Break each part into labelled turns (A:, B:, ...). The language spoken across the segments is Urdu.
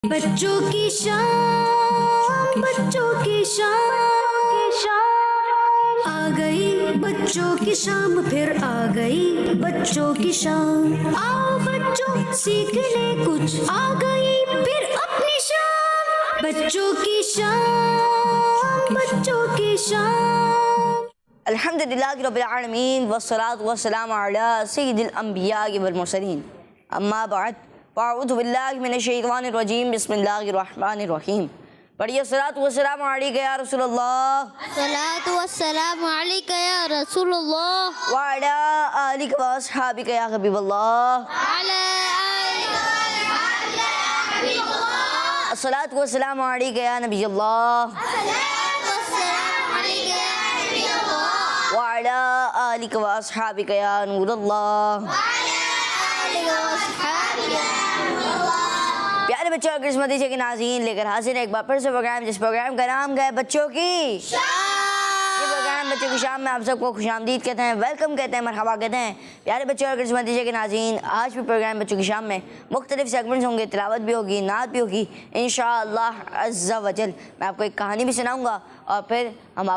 A: بچوں کی شام بچوں کی شام آ گئی بچوں کی شام پھر آ گئی بچوں کی شام آؤ بچوں سیکھنے کچھ آ گئی پھر اپنی شام بچوں کی شام بچوں کی شام
B: الحمدللہ رب العالمین والصلاة والسلام علی سید الانبیاء والمرسلین اما بعد فاعوذ باللہ من الشیطان الرجیم بسم اللہ الرحمن الرحیم پڑھیے الصلاۃ والسلام علیک یا رسول اللہ
C: الصلاۃ والسلام علیک یا رسول اللہ
B: وعلی آلک واصحابک یا حبیب اللہ الصلاۃ والسلام علیک یا نبی اللہ وعلی آلک واصحابک یا نور اللہ پیارے بچوں اور قسمت کے ناظرین لے کر حاضر ہیں ایک بار پھر سے پروگرام جس پروگرام کا نام ہے بچوں کی شام۔ یہ پروگرام بچوں کی شام میں آپ سب کو خوش آمدید کہتے ہیں، ویلکم کہتے ہیں، مرحبا کہتے ہیں۔ پیارے بچوں اور قسمت کے ناظرین آج بھی پروگرام بچوں کی شام میں مختلف سیگمنٹس ہوں گے، تلاوت بھی ہوگی، نعت بھی ہوگی انشاءاللہ عز و جل۔ میں آپ کو ایک کہانی بھی سناؤں گا اور پھر ہم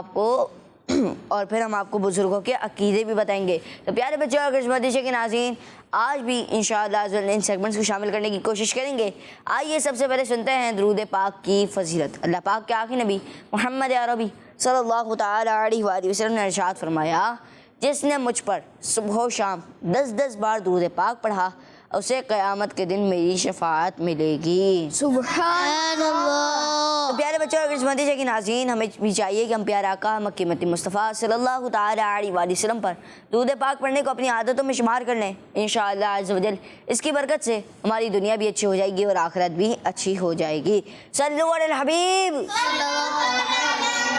B: آپ کو بزرگوں کے عقیدے بھی بتائیں گے۔ تو پیارے بچوں اور قسمت کے ناظرین آج بھی انشاءاللہ ان سیگمنٹس کو شامل کرنے کی کوشش کریں گے۔ آئیے سب سے پہلے سنتے ہیں درود پاک کی فضیلت۔ اللہ پاک کے آخری نبی محمد عربی صلی اللہ تعالی علیہ وآلہ وسلم نے ارشاد فرمایا، جس نے مجھ پر صبح و شام 10 بار درود پاک پڑھا اسے قیامت کے دن میری شفاعت ملے گی۔
C: سبحان اللہ۔
B: تو پیارے بچوں اور قسمت کے ناظرین ہمیں بھی چاہیے کہ ہم پیارے آقا مکی مدنی مصطفیٰ صلی اللہ تعالی علیہ وآلہ وسلم پر درود پاک پڑھنے کو اپنی عادتوں میں شمار کر لیں انشاءاللہ عز و جل۔ اس کی برکت سے ہماری دنیا بھی اچھی ہو جائے گی اور آخرت بھی اچھی ہو جائے گی۔ صلو علی الحبیب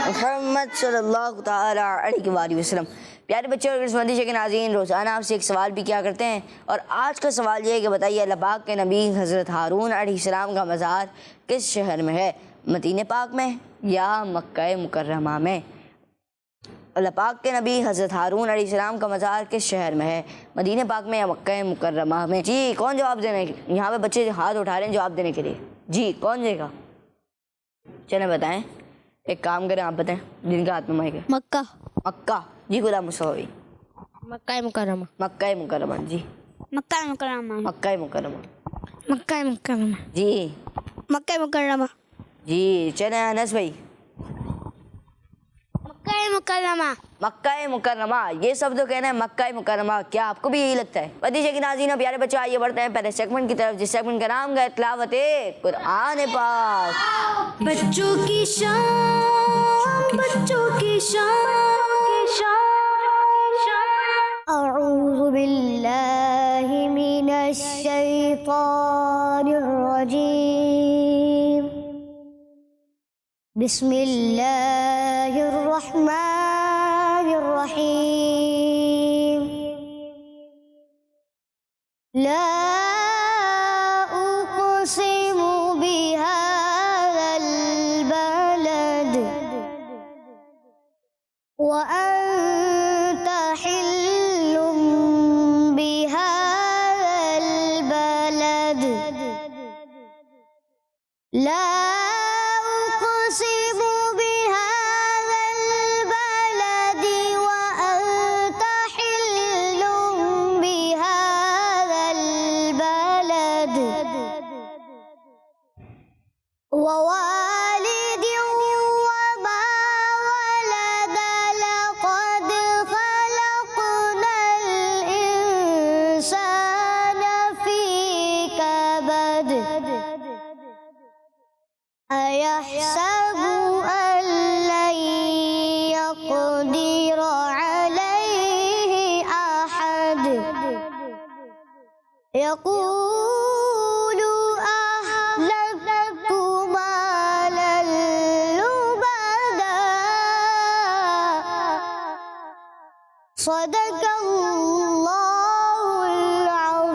B: محمد صلی اللہ تعالی علیہ وآلہ وسلم۔ پیارے بچے اور قسمت کے ناظرین روزانہ آپ سے ایک سوال بھی کیا کرتے ہیں اور آج کا سوال یہ ہے کہ بتائیے اللہ پاک کے نبی حضرت ہارون علیہ السلام کا مزار کس شہر میں ہے؟ مدینہ پاک میں یا مکہ مکرمہ میں؟ اللہ پاک کے نبی حضرت ہارون علیہ السلام کا مزار کس شہر میں ہے؟ مدینہ پاک میں یا مکہ مکرمہ میں؟ جی کون جواب دینے؟ یہاں پہ بچے ہاتھ اٹھا رہے ہیں جواب دینے کے لیے۔ جی کون دے گا؟ چلیں بتائیں، ایک کام کریں آپ بتائیں جن کا ہاتھ میں مائک ہے۔
C: مکہ
B: مکہ۔ جی غلام مصطفی؟
C: مکہ مکرمہ۔
B: مکہ مکرمہ۔ جی
C: مکہ مکرمہ۔
B: مکہ مکرمہ۔
C: مکہ مکرمہ۔
B: جی
C: مکہ مکرمہ۔
B: جی چلیں انس بھائی؟
C: مکہ مکرمہ۔
B: مکہ مکرمہ۔ یہ سب تو کہنا ہے مکہ مکرمہ، کیا آپ کو بھی یہی لگتا ہے؟ بدیشہ کی ناظرین اور پیارے بچوں آئیے بڑھتے ہیں پہلے سیگمنٹ کی طرف، جس سیگمنٹ کا نام ہے تلاوت قرآن پاک۔
A: بچوں کی شام بچوں کی شام
C: اعوذ باللہ من الشیطان الرجیم بسم اللہ الرحمن الرحیم لا اقسم بهذا البلد وأنت حل بهذا البلد لا أقسم بهذا البلد وأنت حل بهذا البلد ووالد وما ولد لقد خلقنا الإنسان في كبد أيحسب أن لن يقدر عليه أحد يقول أهلكت مالا لبدا صدق اللہ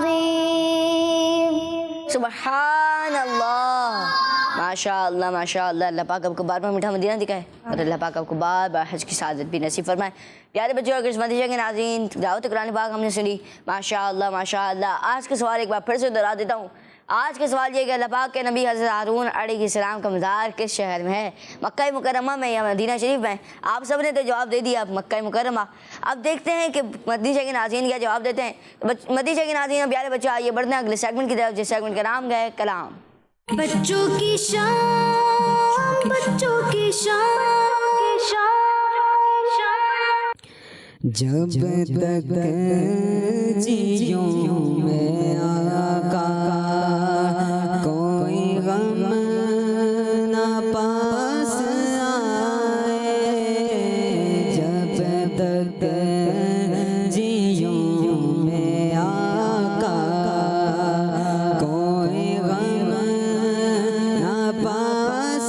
C: العظیم۔
B: سبحان اللہ، ماشاء اللہ ماشاء اللہ۔ اللہ پاک آپ کو بار بار میٹھا مدینہ دکھائے اور اللہ پاک آپ کو بار بار حج کی سعادت بھی نصیب فرمائے۔ پیارے بچوں اور قسمت کے ناظرین تلاوت قرآن پاک ہم نے سنی، ماشاء اللہ ماشاء اللہ۔ آج کا سوال ایک بار پھر سے دہرا دیتا ہوں، آج کا سوال یہ کہ اللہ پاک کے نبی حضرت ہارون علیہ السلام کا مزار کس شہر میں ہے؟ مکہ مکرمہ میں یا مدینہ شریف میں؟ آپ سب نے تو جواب دے دیا مکہ مکرمہ۔ اب دیکھتے ہیں کہ مدینہ کے ناظرین کیا جواب دیتے ہیں۔ مدینہ کے ناظرین پیارے بچوں آئیے بڑھتے ہیں اگلے سیگمنٹ کی طرف، جس سیگمنٹ کا نام ہے کلام۔
A: بچوں کی شان، بچوں کی شان،
D: جب تک جیوں میں آقا کوئی غم نہ پاس آئے، جب تک جیوں میں آقا کوئی غم نہ پاس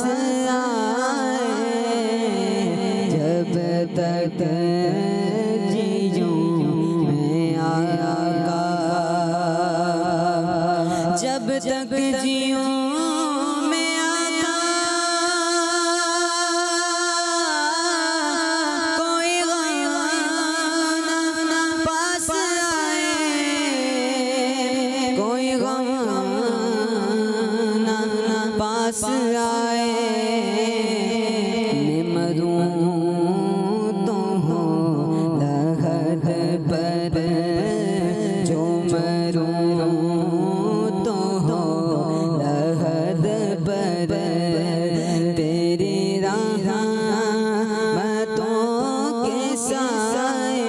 D: آئے، جب تک جب تک جیوں میں آقا کوئی غم نہ پاس آئے، کوئی غم نہ پاس آئے، میں مروں تو ہوں لحد پر، جو مروں تیری رحمتوں کے سائے،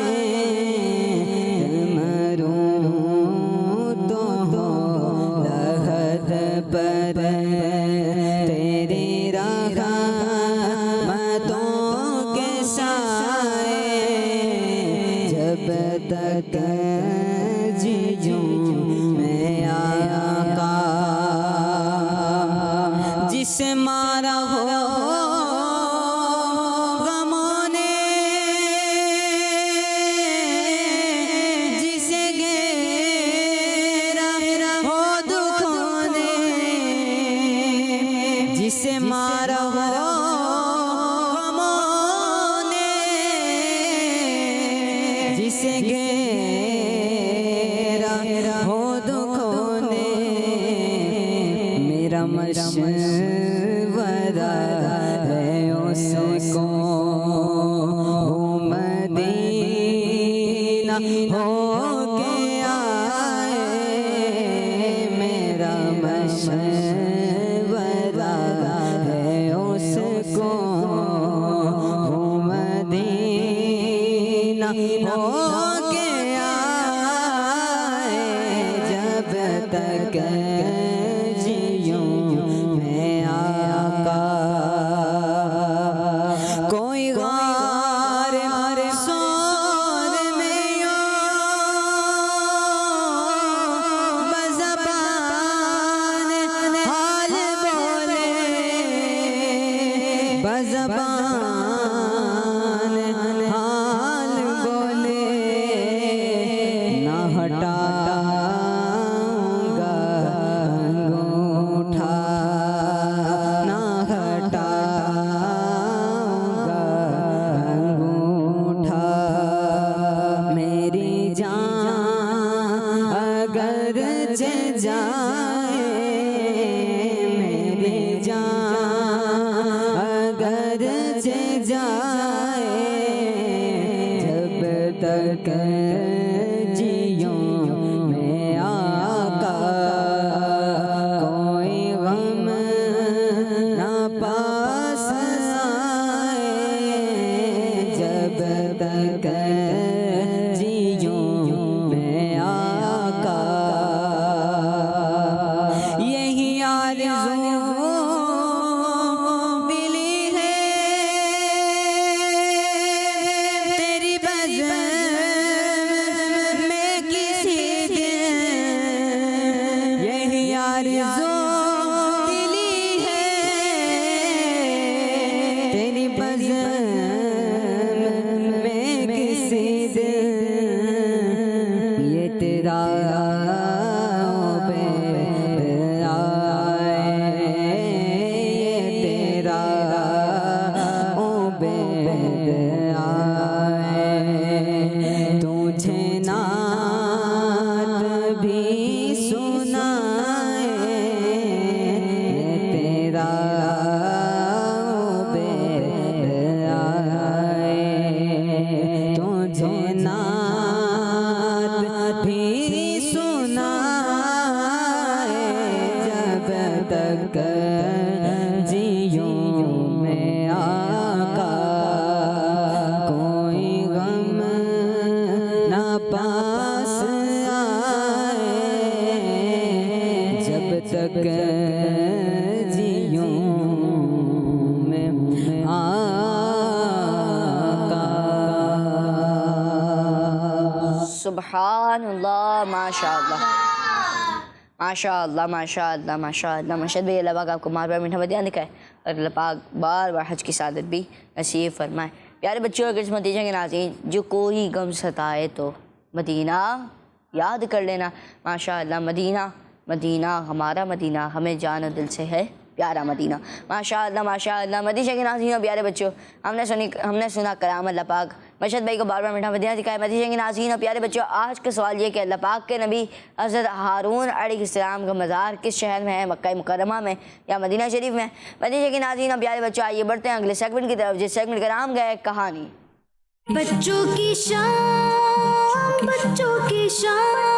D: مروں تو لحد پر، تیری رحمتوں کے سائے، جب تک جیوں میں آقا جسے مارا ہو غموں نے، جسے گھیرا ہو دکھوں نے، جسے مارا ہو غموں نے، جسے گھیرا ہو دکھوں نے، میرا مشورہ ہے اس کو مدینہ ہو کے آئے، میرا مشورہ ہے اس کو مدینہ ہو کے آئے، جب تک کوئی غار سور میں بزبان حال بولے، بزبان حال بولے، نہ ہٹاؤں گا انگوٹھا، نہ ہٹاؤں گا انگوٹھا، میری جان اگر جائے، میری جان اگر جائے، جب تک جیوں میں آقا کوئی غم نہ پاس آئے، جب تک جیوں میں آقا، یہی آرزو دلی ہے تیری بزم میں کسی دن، یہی آرزو دلی ہے تیری بزم میں کسی دن، یہ تیرا تک جیوں میں آقا کوئی غم نہ پاس آئے جب تک جیوں میں
B: سبحان اللہ، ماشاء اللہ، ماشاء اللہ، ماشاء اللہ، ماشاء اللہ، ماشاء اللہ۔ اللہ پاک آپ کو مار بار میٹھا مدیان دکھائے اور اللہ پاک بار بار حج کی سعادت بھی نصیب فرمائے۔ پیارے بچوں اور کرسمت نتیجہ کے ناظرین، جو کوئی غم ستائے تو مدینہ یاد کر لینا۔ ماشاء اللہ، مدینہ، مدینہ ہمارا مدینہ، ہمیں جان و دل سے ہے پیارا مدینہ۔ ماشاء اللہ، ماشاء اللہ۔ مدینہ کے ناظرین اور پیارے بچوں، ہم نے سنا کلام اللہ پاک مشہد بھائی کو بار بار میٹھا مدینہ دکھائے۔ مدینہ کے ناظرین اور پیارے بچوں، آج کا سوال یہ کہ اللہ پاک کے نبی حضرت ہارون علیہ السلام کا مزار کس شہر میں ہے؟ مکہ مکرمہ میں یا مدینہ شریف میں؟ مدینہ کے ناظرین اور پیارے بچوں، آئیے بڑھتے ہیں اگلے سیگمنٹ کی طرف، جس سیگمنٹ کا نام ہے کہانی۔
A: بچوں کی شان، بچوں کی شان،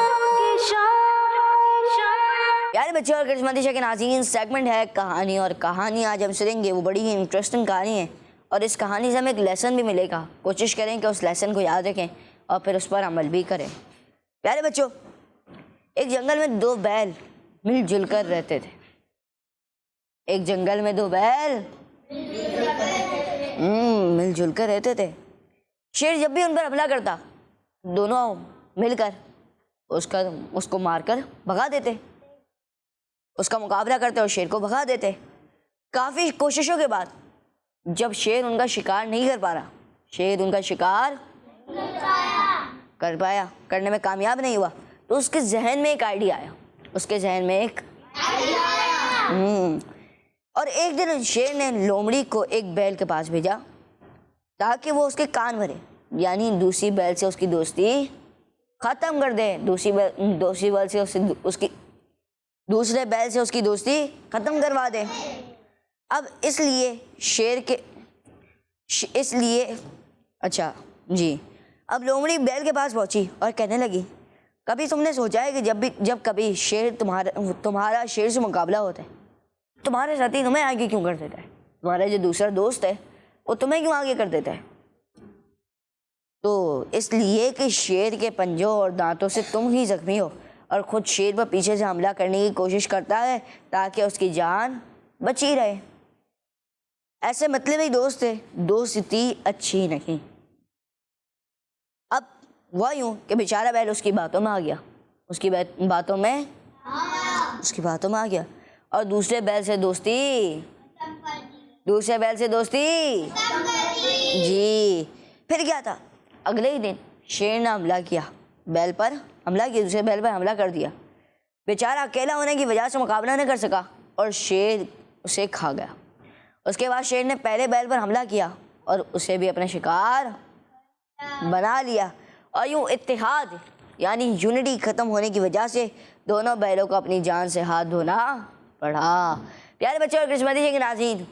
B: پیارے بچوں اور کرسمت کے ناظرین، سیگمنٹ ہے کہانی، اور کہانی آج ہم سنیں گے وہ بڑی ہی انٹرسٹنگ کہانی ہے، اور اس کہانی سے ہمیں ایک لیسن بھی ملے گا۔ کوشش کریں کہ اس لیسن کو یاد رکھیں اور پھر اس پر عمل بھی کریں۔ پیارے بچوں، ایک جنگل میں دو بیل مل جل کر رہتے تھے۔ ایک جنگل میں دو بیل مل جل کر رہتے تھے۔ شیر جب بھی ان پر حملہ کرتا، دونوں مل کر اس کو مار کر بھگا دیتے، اس کا مقابلہ کرتے اور شیر کو بھگا دیتے۔ کافی کوششوں کے بعد جب شیر ان کا شکار نہیں کر پا رہا، شیر ان کا شکار کرنے میں کامیاب نہیں ہوا، تو اس کے ذہن میں ایک آئیڈیا آیا، اس کے ذہن میں ایک اور ایک دن شیر نے لومڑی کو ایک بیل کے پاس بھیجا تاکہ وہ اس کے کان بھرے، یعنی دوسری بیل سے اس کی دوستی ختم کر دے، دوسرے بیل سے اس کی دوستی ختم کروا دے۔ اب اس لیے اب لومڑی بیل کے پاس پہنچی اور کہنے لگی، کبھی تم نے سوچا ہے کہ جب کبھی شیر تمہارا شیر سے مقابلہ ہوتا ہے، تمہارے ساتھی تمہیں آگے کیوں کر دیتا ہے؟ تمہارا جو دوسرا دوست ہے وہ تمہیں کیوں آگے کر دیتا ہے؟ تو اس لیے کہ شیر کے پنجوں اور دانتوں سے تم ہی زخمی ہو، اور خود شیر پر پیچھے سے حملہ کرنے کی کوشش کرتا ہے تاکہ اس کی جان بچی رہے۔ ایسے مطلبی دوست تھے، دوستی اچھی نہیں۔ اب وہ یوں کہ بیچارہ بیل اس کی باتوں میں آ گیا، اس کی باتوں میں آ گیا، اور دوسرے بیل سے دوستی جی۔ پھر کیا تھا، اگلے ہی دن شیر نے حملہ کیا، دوسرے بیل پر حملہ کر دیا۔ بیچارہ اکیلا ہونے کی وجہ سے مقابلہ نہیں کر سکا اور شیر اسے کھا گیا۔ اس کے بعد شیر نے پہلے بیل پر حملہ کیا اور اسے بھی اپنا شکار بنا لیا، اور یوں اتحاد یعنی یونٹی ختم ہونے کی وجہ سے دونوں بیلوں کو اپنی جان سے ہاتھ دھونا پڑا۔ پیارے بچوں اور کرسمت کے ناظرین،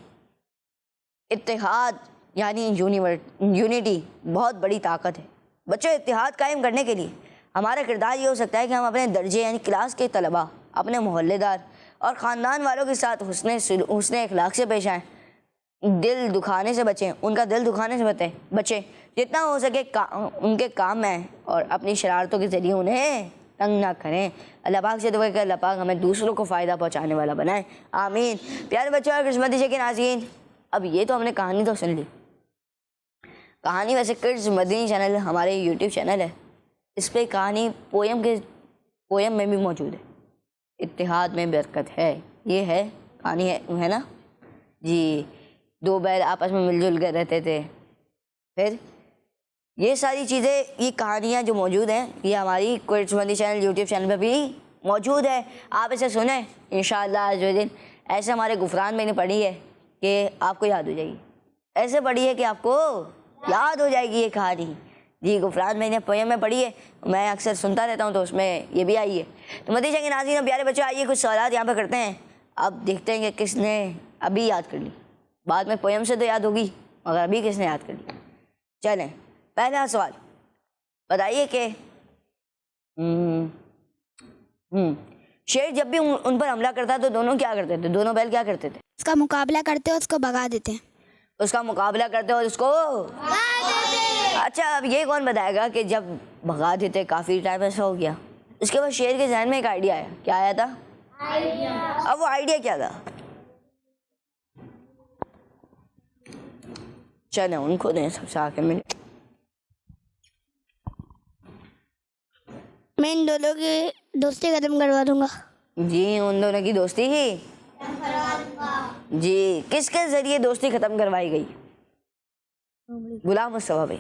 B: اتحاد یعنی یونٹی بہت بڑی طاقت ہے۔ بچوں، اتحاد قائم کرنے کے لیے ہمارا کردار یہ ہو سکتا ہے کہ ہم اپنے درجے یعنی کلاس کے طلباء، اپنے محلے دار اور خاندان والوں کے ساتھ حسن اخلاق سے پیش آئیں، دل دکھانے سے بچیں، ان کا دل دکھانے سے بچیں، جتنا ہو سکے ان کے کام میں آئیں اور اپنی شرارتوں کے ذریعے انہیں تنگ نہ کریں۔ اللہ پاک سے دعا ہے کہ اللہ پاک ہمیں دوسروں کو فائدہ پہنچانے والا بنائے، آمین۔ پیارے بچوں اور کرسمت کے ناظرین، اب یہ تو ہم نے کہانی تو سن لی۔ کہانی ویسے کرز مدنی چینل ہمارے یوٹیوب چینل ہے، اس پہ کہانی پویم میں بھی موجود ہے، اتحاد میں برکت ہے، یہ ہے کہانی ہے نا جی۔ دو بیل آپس میں مل جل کر رہتے تھے، پھر یہ ساری چیزیں، یہ کہانیاں جو موجود ہیں یہ ہماری کرز مدنی چینل یوٹیوب چینل پہ بھی موجود ہے، آپ اسے سنیں انشاءاللہ۔ آج جو دن ایسے ہمارے غفران میں نے پڑھی ہے کہ آپ کو یاد ہو جائے گی، ایسے پڑھی ہے کہ آپ کو یاد ہو جائے گی یہ کہانی جی۔ غفران میں نے پویم میں پڑھی ہے، میں اکثر سنتا رہتا ہوں تو اس میں یہ بھی آئی ہے۔ تو مدینہ کے ناظرین پیارے بچوں، آئیے کچھ سوالات یہاں پہ کرتے ہیں، اب دیکھتے ہیں کہ کس نے ابھی یاد کر لی، بعد میں پویم سے تو یاد ہوگی مگر ابھی کس نے یاد کر لی۔ چلیں، پہلا سوال بتائیے کہ شیر جب بھی ان پر حملہ کرتا تو دونوں کیا کرتے تھے؟ دونوں بیل کیا کرتے تھے؟
C: اس کا مقابلہ کرتے اس کو بھگا دیتے.
B: اس کا مقابلہ کرتے اور اس کو اچھا اب یہ کون بتائے گا کہ جب بھگا دیتے کافی ٹائم ایسا ہو گیا؟ اس کے بعد شیر کے ذہن میں ایک آئیڈیا آیا. کیا آیا تھا؟ اب وہ آئیڈیا کیا تھا؟ چلیں ان کو دیں سب سے آگے.
C: میں ان دونوں کی دوستی ختم کروا دوں گا.
B: جی ان دونوں کی دوستی ہی جی کس کے ذریعے دوستی ختم کروائی گئی؟ غلام مصطفیٰ بھائی.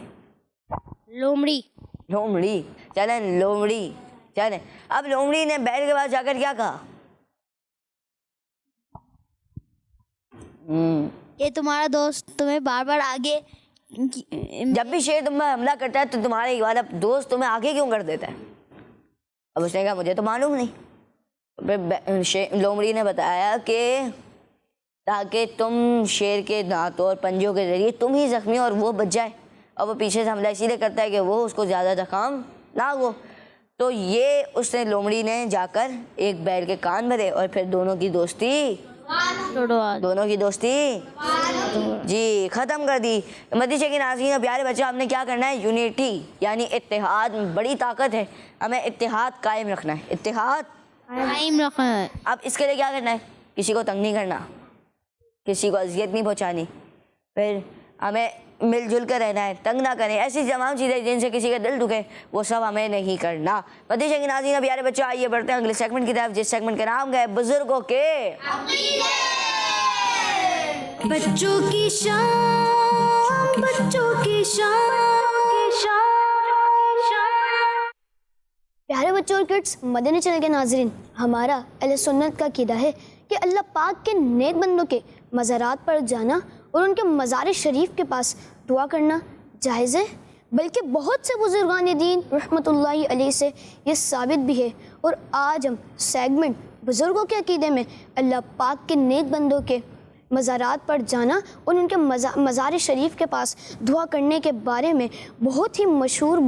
C: لومڑی.
B: لومڑی. چلیں لومڑی. چلیں اب لومڑی نے بیل کے پاس جا کر کیا کہا؟
C: یہ تمہارا دوست تمہیں بار بار آگے
B: جب بھی شیر تم پر حملہ کرتا ہے تو تمہارے یہ والا دوست تمہیں آگے کیوں کر دیتا ہے؟ اب اس نے کہا مجھے تو معلوم نہیں. پھر لومڑی نے بتایا کہ تاکہ تم شیر کے دانتوں اور پنجوں کے ذریعے تم ہی زخمی اور وہ بچ جائے، اور وہ پیچھے سے حملہ اسی لیے کرتا ہے کہ وہ اس کو زیادہ زخم نہ ہو. تو یہ اس نے لومڑی نے جا کر ایک بیل کے کان بھرے اور پھر دونوں کی دوستی جی ختم کر دی. مدرسے کے ناظرین اور پیارے بچے، ہم نے کیا کرنا ہے؟ یونیٹی یعنی اتحاد بڑی طاقت ہے، ہمیں اتحاد قائم رکھنا ہے. اتحاد
C: قائم رکھنا ہے.
B: اب اس کے لیے کیا کرنا ہے؟ کسی کو تنگ نہیں کرنا، کسی کو اذیت نہیں پہنچانی، پھر ہمیں مل جل کر رہنا ہے، تنگ نہ کریں. ایسی تمام چیزیں جن سے کسی کا دل دکھے وہ سب ہمیں نہیں کرنا. مدرسے کے ناظرین اور پیارے بچوں، آئیے بڑھتے ہیں اگلے سیگمنٹ کی طرف، جس سیگمنٹ کا نام ہے بزرگوں کے
A: بچوں کی شان، بچوں کی شان. پیارے بچوں اور کڈس، مدنی چینل کے ناظرین، ہمارا اہل سنت کا عقیدہ ہے کہ اللہ پاک کے نیک بندوں کے مزارات پر جانا اور ان کے مزار شریف کے پاس دعا کرنا جائز ہے، بلکہ بہت سے بزرگان دین رحمۃ اللہ علیہ سے یہ ثابت بھی ہے. اور آج ہم سیگمنٹ بزرگوں کے عقیدے میں اللہ پاک کے نیک بندوں کے مزارات پر جانا اور ان کے مزار شریف کے پاس دعا کرنے کے بارے میں بہت ہی مشہور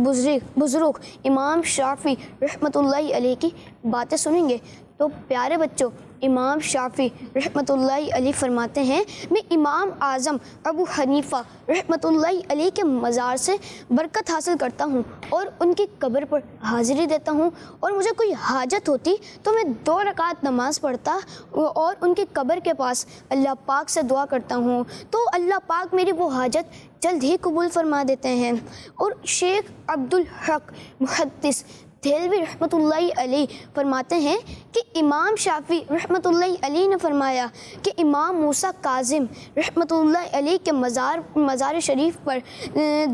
A: بزرگ امام شافعی رحمۃ اللہ علیہ کی باتیں سنیں گے. تو پیارے بچوں، امام شافعی رحمۃ اللہ علیہ فرماتے ہیں، میں امام اعظم ابو حنیفہ رحمۃ اللہ علیہ کے مزار سے برکت حاصل کرتا ہوں اور ان کی قبر پر حاضری دیتا ہوں، اور مجھے کوئی حاجت ہوتی تو میں 2 رکعت نماز پڑھتا اور ان کی قبر کے پاس اللہ پاک سے دعا کرتا ہوں، تو اللہ پاک میری وہ حاجت جلد ہی قبول فرما دیتے ہیں. اور شیخ عبدالحق محدث دہلوی رحمۃ اللہ علیہ فرماتے ہیں کہ امام شافعی رحمۃ اللہ علیہ نے فرمایا کہ امام موسیٰ کاظم رحمۃ اللہ علیہ کے مزار شریف پر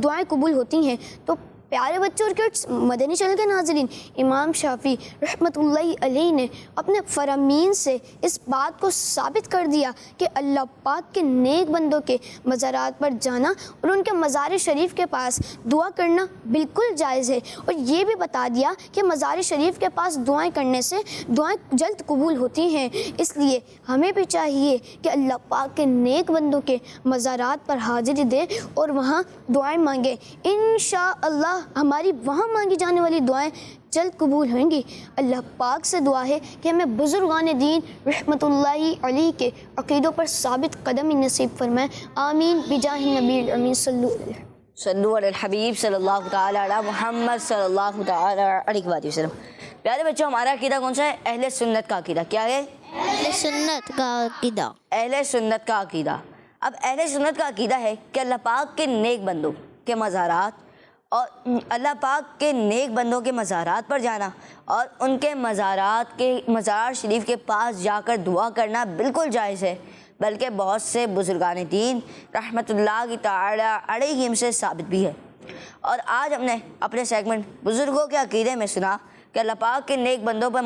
A: دعائیں قبول ہوتی ہیں. تو پیارے بچوں اور کڈس، مدنی چینل کے ناظرین، امام شافعی رحمۃ اللہ علیہ نے اپنے فرامین سے اس بات کو ثابت کر دیا کہ اللہ پاک کے نیک بندوں کے مزارات پر جانا اور ان کے مزار شریف کے پاس دعا کرنا بالکل جائز ہے، اور یہ بھی بتا دیا کہ مزار شریف کے پاس دعائیں کرنے سے دعائیں جلد قبول ہوتی ہیں. اس لیے ہمیں بھی چاہیے کہ اللہ پاک کے نیک بندوں کے مزارات پر حاضری دیں اور وہاں دعائیں مانگیں. انشاءاللہ ہماری وہاں مانگی جانے والی دعائیں جلد قبول ہوں گی. اللہ پاک سے دعا ہے کہ ہمیں بزرگان دین رحمۃ اللہ علیہ کے عقیدوں پر ثابت قدمی نصیب فرمائے. آمین بجاہ نبی الامین.
B: صلو علی الحبیب صلی اللہ تعالی علی محمد صلی اللہ تعالی علیہ وسلم. پیارے بچوں، ہمارا عقیدہ کون سا ہے؟ اہل سنت کا عقیدہ. کیا ہے؟
C: اہل سنت کا عقیدہ.
B: اہل سنت کا عقیدہ. اب اہل سنت کا عقیدہ ہے کہ اللہ پاک کے نیک بندوں کے مزارات اور اللہ پاک کے نیک بندوں کے مزارات پر جانا اور ان کے مزار شریف کے پاس جا کر دعا کرنا بالکل جائز ہے، بلکہ بہت سے بزرگان دین رحمۃ اللہ تعالی علیہم سے ثابت بھی ہے. اور آج ہم نے اپنے سیگمنٹ بزرگوں کے عقیدے میں سنا کہ اللہ پاک کے نیک بندوں پر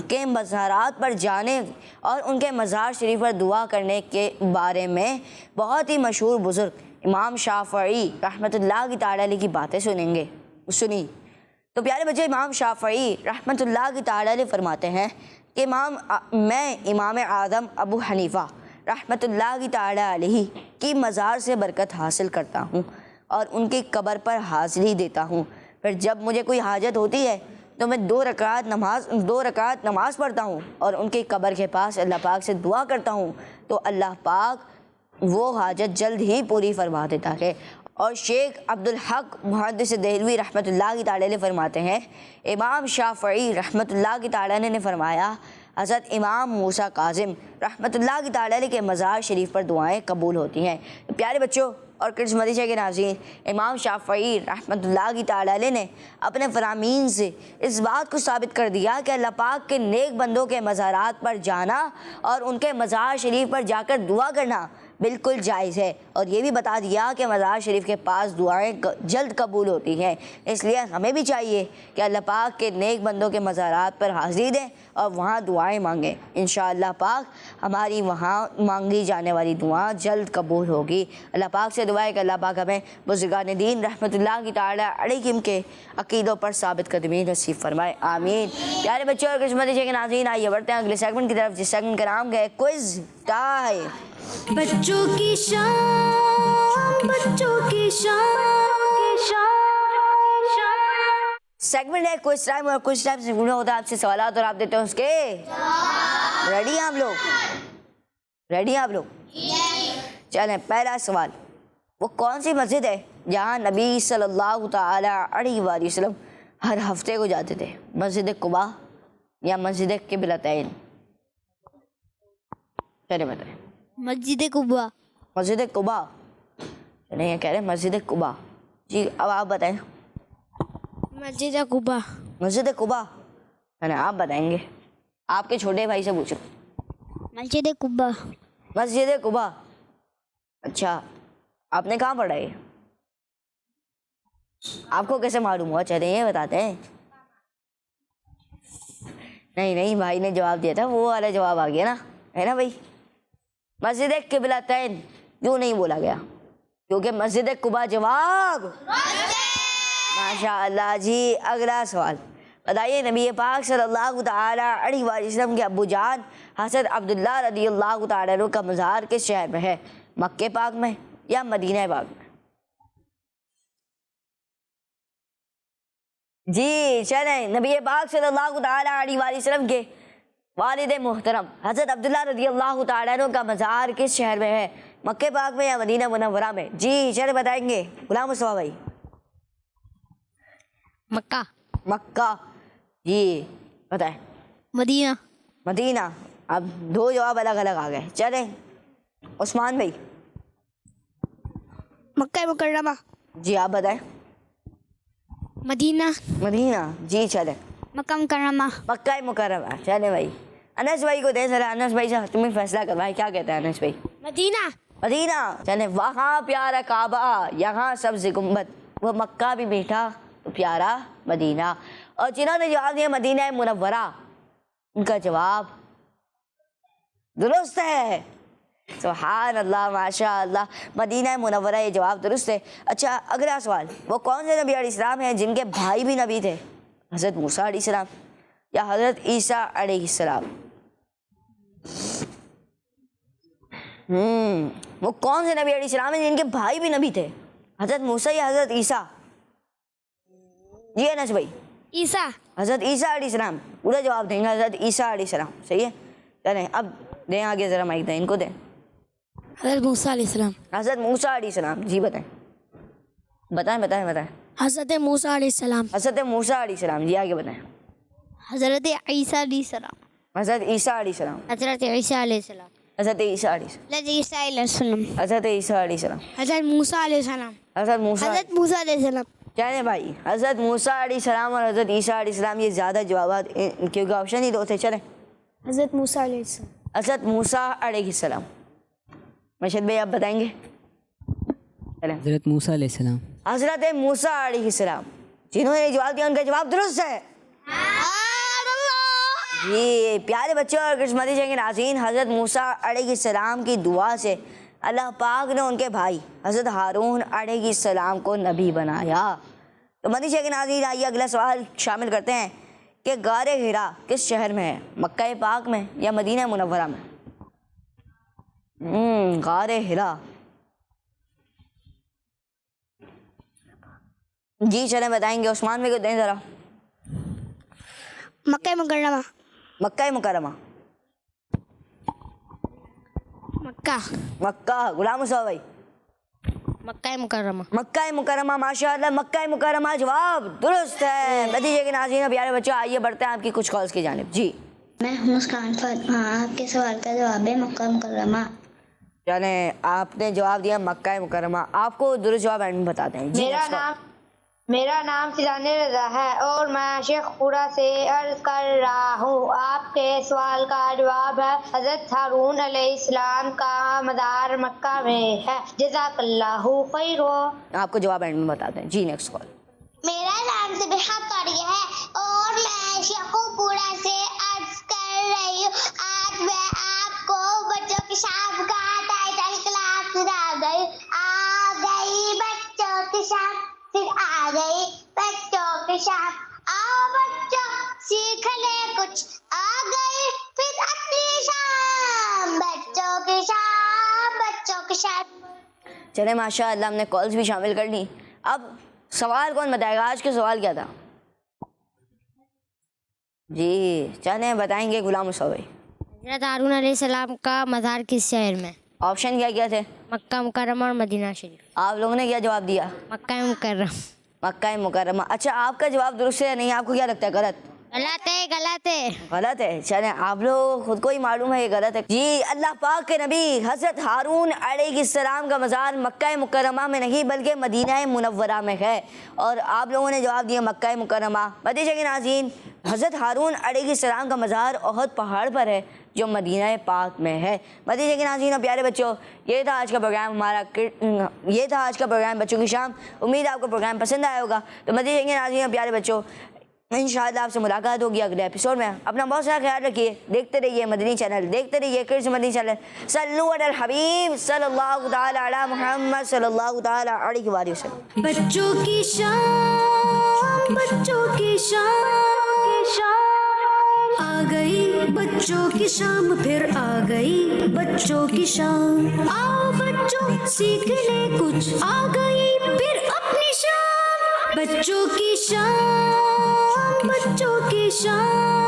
B: کے مزارات پر جانے اور ان کے مزار شریف پر دعا کرنے کے بارے میں بہت ہی مشہور بزرگ امام شافعی رحمۃ اللہ تعالی علیہ کی باتیں سنی. تو پیارے بچے، امام شافعی رحمۃ اللہ تعالی علیہ فرماتے ہیں کہ میں امام اعظم ابو حنیفہ رحمۃ اللہ تعالی علیہ کی مزار سے برکت حاصل کرتا ہوں اور ان کی قبر پر حاضری دیتا ہوں. پھر جب مجھے کوئی حاجت ہوتی ہے تو میں 2 رکعت نماز پڑھتا ہوں اور ان کی قبر کے پاس اللہ پاک سے دعا کرتا ہوں تو اللہ پاک وہ حاجت جلد ہی پوری فرما دیتا ہے۔ اور شیخ عبدالحق محدث دہلوی رحمۃ اللہ تعالی علیہ فرماتے ہیں، امام شافعی رحمۃ اللہ تعالی علیہ نے فرمایا حضرت امام موسیٰ کاظم رحمۃ اللہ تعالی علیہ کے مزار شریف پر دعائیں قبول ہوتی ہیں۔ پیارے بچوں اور کرس مدیشہ کے ناظرین، امام شافعی رحمۃ اللہ تعالی علیہ نے اپنے فرامین سے اس بات کو ثابت کر دیا کہ اللہ پاک کے نیک بندوں کے مزارات پر جانا اور ان کے مزار شریف پر جا کر دعا کرنا بالکل جائز ہے، اور یہ بھی بتا دیا کہ مزار شریف کے پاس دعائیں جلد قبول ہوتی ہیں۔ اس لیے ہمیں بھی چاہیے کہ اللہ پاک کے نیک بندوں کے مزارات پر حاضری دیں اور وہاں دعائیں مانگیں، انشاءاللہ پاک ہماری وہاں مانگی جانے والی دعا جلد قبول ہوگی۔ اللہ پاک سے دعا ہے کہ اللہ پاک ہمیں بزرگان دین رحمۃ اللہ تعالی علیہم کے عقیدوں پر ثابت قدمی نصیب فرمائے، آمین۔ پیارے بچوں اور قسمت کے ناظرین، آئیے بڑھتے ہیں اگلے سیگمنٹ کی طرف، جس سیگمنٹ کا نام ہے کوئز ٹائم۔
A: بچوں کی شام، بچوں کی شام۔
B: سیگمنٹ ہے کوئز ٹائم، اور کوئز ٹائم سے ہوتا ہے آپ سے سوالات اور آپ دیتے ہیں اس کے ریڈی ہیں آپ لوگ؟ چلیں پہلا سوال، وہ کون سی مسجد ہے جہاں نبی صلی اللہ تعالی علیہ وآلہ وسلم ہر ہفتے کو جاتے تھے؟ مسجد قباء یا مسجد قبلتین؟ چلیں بتائیں۔
C: مسجد قباء۔
B: مسجد قباء، چلیں یہ کہہ رہے ہیں مسجد قباء۔ جی اب آپ بتائیں۔
C: مسجد قباء۔
B: مسجد قباء، چلیں آپ بتائیں گے، آپ کے چھوٹے بھائی سے پوچھو۔
C: مسجد قباء۔
B: مسجد قباء، اچھا آپ نے کہاں پڑھا ہے؟ آپ کو کیسے معلوم ہوا؟ چلیں یہ بتاتے ہیں۔ نہیں بھائی نے جواب دیا تھا، وہ والا جواب آ گیا نا، ہے نا بھائی؟ مسجد قبلتین کیوں نہیں بولا گیا؟ کیونکہ مسجد قباء جواب ماشاء اللہ۔ جی اگلا سوال بتائیے، نبی پاک صلی اللہ تعالی علیہ وآلہ وسلم کے ابو جان حضرت عبداللہ رضی اللہ تعالی عنہ کا مزار کس شہر میں ہے؟ مکہ پاک میں یا مدینہ پاک میں؟ جی چلیں، نبی پاک صلی اللہ تعالی علیہ وآلہ وسلم کے والد محترم حضرت عبداللہ رضی اللہ تعالی عنہ کا مزار کس شہر میں ہے؟ مکہ پاک میں یا مدینہ منورہ میں؟ جی چلیں بتائیں گے غلام مصطفیٰ بھائی۔
C: مکہ۔
B: مکہ، جی بتائیں۔
C: مدینہ۔
B: مدینہ، اب 2 جواب الگ الگ آ گئے۔ چلیں عثمان بھائی۔
C: مکہ مکرمہ۔
B: جی آپ بتائیں۔
C: مدینہ۔
B: مدینہ، جی چلیں
C: مکہ مکرمہ۔
B: مکہ مکرمہ۔ چلیں بھائی انس بھائی کو دیں ذرا، انس بھائی سے تمہیں فیصلہ کروائے، کیا کہتے ہیں انس بھائی؟
C: مدینہ۔
B: مدینہ، چلیں وہاں پیارا کعبہ یہاں سبز گنبد، وہ مکہ بھی میٹھا تو پیارا مدینہ۔ اور جنہوں نے جواب دیا مدینہ منورہ، ان کا جواب درست ہے، سبحان اللہ ماشاء اللہ، مدینہ منورہ یہ جواب درست ہے۔ اچھا اگلا سوال، وہ کون سے نبی علیہ السلام ہیں جن کے بھائی بھی نبی تھے؟ حضرت موسیٰ علیہ السلام یا حضرت عیسیٰ علیہ السلام؟ وہ کون سے نبی علیہ السلام ہیں جن کے بھائی بھی نبی تھے؟ حضرت موسیٰ یا حضرت عیسیٰ؟ جی انس بھائی۔
C: عیسیٰ۔
B: حضرت عیسیٰ علیہ السلام، پورا جواب دیں گے حضرت عیسیٰ علیہ السلام، صحیح ہے؟ چلیں اب دیں آگے ذرا مائک دیں ان کو دیں۔
C: حضرت موسیٰ علیہ السلام۔
B: حضرت موسیٰ علیہ السلام، جی بتائیں بتائیں۔
C: حضرت موسیٰ علیہ السلام۔
B: حضرت موسیٰ علیہ السلام، جی آگے بتائیں۔
C: حضرت عیسیٰ علیہ السلام۔
B: حضرت عیسیٰ علیہ السلام۔
C: حضرت عیسیٰ علیہ السلام۔
B: حضرت عیسیٰ علیہ السلام۔
C: حضرت عیسیٰ علیہ السلام۔
B: حضرت عیسیٰ علیہ السلام۔
C: حضرت موسیٰ علیہ السلام۔
B: حضرت موسیٰ
C: حضرت موسیٰ علیہ السلام۔
B: چلیں بھائی حضرت موسیٰ علیہ السلام اور حضرت عیسیٰ علیہ السلام یہ زیادہ جوابات، کیونکہ آپشن ہی 2 تھے۔ چلیں
C: حضرت موسیٰ علیہ السلام۔
B: حضرت موسیٰ علیہ السلام، مشہد بھائی آپ بتائیں گے؟ چلیں
D: حضرت موسیٰ علیہ السلام۔
B: حضرت موسیٰ علیہ السلام، جنہوں نے جواب دیا ان کا جواب درست ہے۔ جی پیارے بچوں اور قسمتی کے ناظرین، حضرت موسیٰ علیہ السلام کی دعا سے اللہ پاک نے ان کے بھائی حضرت ہارون علیہ السلام کو نبی بنایا۔ تو مدیشہ کے ناظرین آئیے اگلا سوال شامل کرتے ہیں کہ غار حرا کس شہر میں ہے؟ مکہ پاک میں یا مدینہ منورہ میں؟ غار حرا، جی چلیں بتائیں گے عثمان بھائی کو دیں ذرا۔
C: مکہ مکرمہ.
B: مکہ مکرمہ.
C: مکہ.
B: مکہ. غلام مصطفیٰ بھائی.
C: مکہ مکرمہ.
B: مکہ مکرمہ. ماشاء اللہ مکہ مکرمہ جواب درست ہے. نتیجے کے ناظرین پیارے بچوں آئیے بڑھتے ہیں آپ کی کچھ کالز کی جانب. جی
E: میں مسکان فاطمہ. آپ کے سوال کا جواب ہے مکہ مکرمہ.
B: یعنی آپ نے جواب دیا مکہ مکرمہ. آپ کو درست جواب اینڈ میں بتاتے ہیں. جی
F: میرا نام فضان رضا ہے اور میں شیخ پورہ سے عرض کر رہا ہوں. آپ کے سوال کا جواب ہے حضرت ہارون علیہ السلام کا مزار مکہ میں ہے. جزاک اللہ خیر.
B: آپ کو جواب اینڈ میں بتاتے ہیں. جی نیکسٹ کال.
E: میرا نام سبحہ قاری ہے اور میں شیخو پورہ سے عرض کر رہی ہوں. آج میں آپ کو بچوں کی شام کا ٹائٹل کلاس سنا گئی. آ گئی بچوں کی شام پھر آ گئی بچوں کی شام. آؤ بچوں سیکھ لے کچھ. آ گئی پھر اپنی شام. بچوں کی شام بچوں کی شام.
B: چلے ماشاء اللہ ہم نے کالز بھی شامل کر لی. اب سوال کون بتائے گا؟ آج کے سوال کیا تھا؟ جی چلیں بتائیں گے غلام مصطفیٰ بھائی.
C: حضرت ہارون علیہ السلام کا مزار کس شہر میں؟
B: آپشن کیا کیا تھے؟
C: مکہ مکرمہ اور مدینہ شریف.
B: آپ لوگوں نے کیا جواب دیا؟
C: مکہ مکرمہ.
B: مکہ مکرمہ. اچھا آپ کا جواب درست ہے یا نہیں؟ آپ کو کیا لگتا ہے غلط؟
C: غلط ہے غلط ہے.
B: غلط ہے. چلیں آپ لوگ خود کو ہی معلوم ہے یہ غلط ہے. جی اللہ پاک کے نبی حضرت ہارون علیہ السلام کا مزار مکہ مکرمہ میں نہیں بلکہ مدینہ منورہ میں ہے اور آپ لوگوں نے جواب دیا مکہ مکرمہ. نتیجے کے ناظرین حضرت ہارون علیہ السلام کا مزار احد پہاڑ پر ہے جو مدینہ پاک میں ہے. نتیجے کے ناظرین اور پیارے بچوں یہ تھا آج کا پروگرام ہمارا. یہ تھا آج کا پروگرام بچوں کی شام. امید ہے آپ کو پروگرام پسند آیا ہوگا. تو نتیجے کے ناظرین اور پیارے بچوں انشاءاللہ آپ سے ملاقات ہوگی اگلے ایپیسوڈ میں. اپنا بہت سارا خیال رکھیے. دیکھتے رہیے مدنی چینل. دیکھتے رہیے کرس مدنی چینل. صلو علی الحبیب صلی اللہ تعالی علی محمد صلی اللہ تعالی علیہ وآلہ وسلم.
A: بچوں کی شام بچوں کی شام آ گئی بچوں کی شام پھر آ گئی بچوں کی شام. آؤ بچوں سیکھ لے کچھ. آ گئی پھر اپنی شام. بچوں کی شام بچوں کی شام.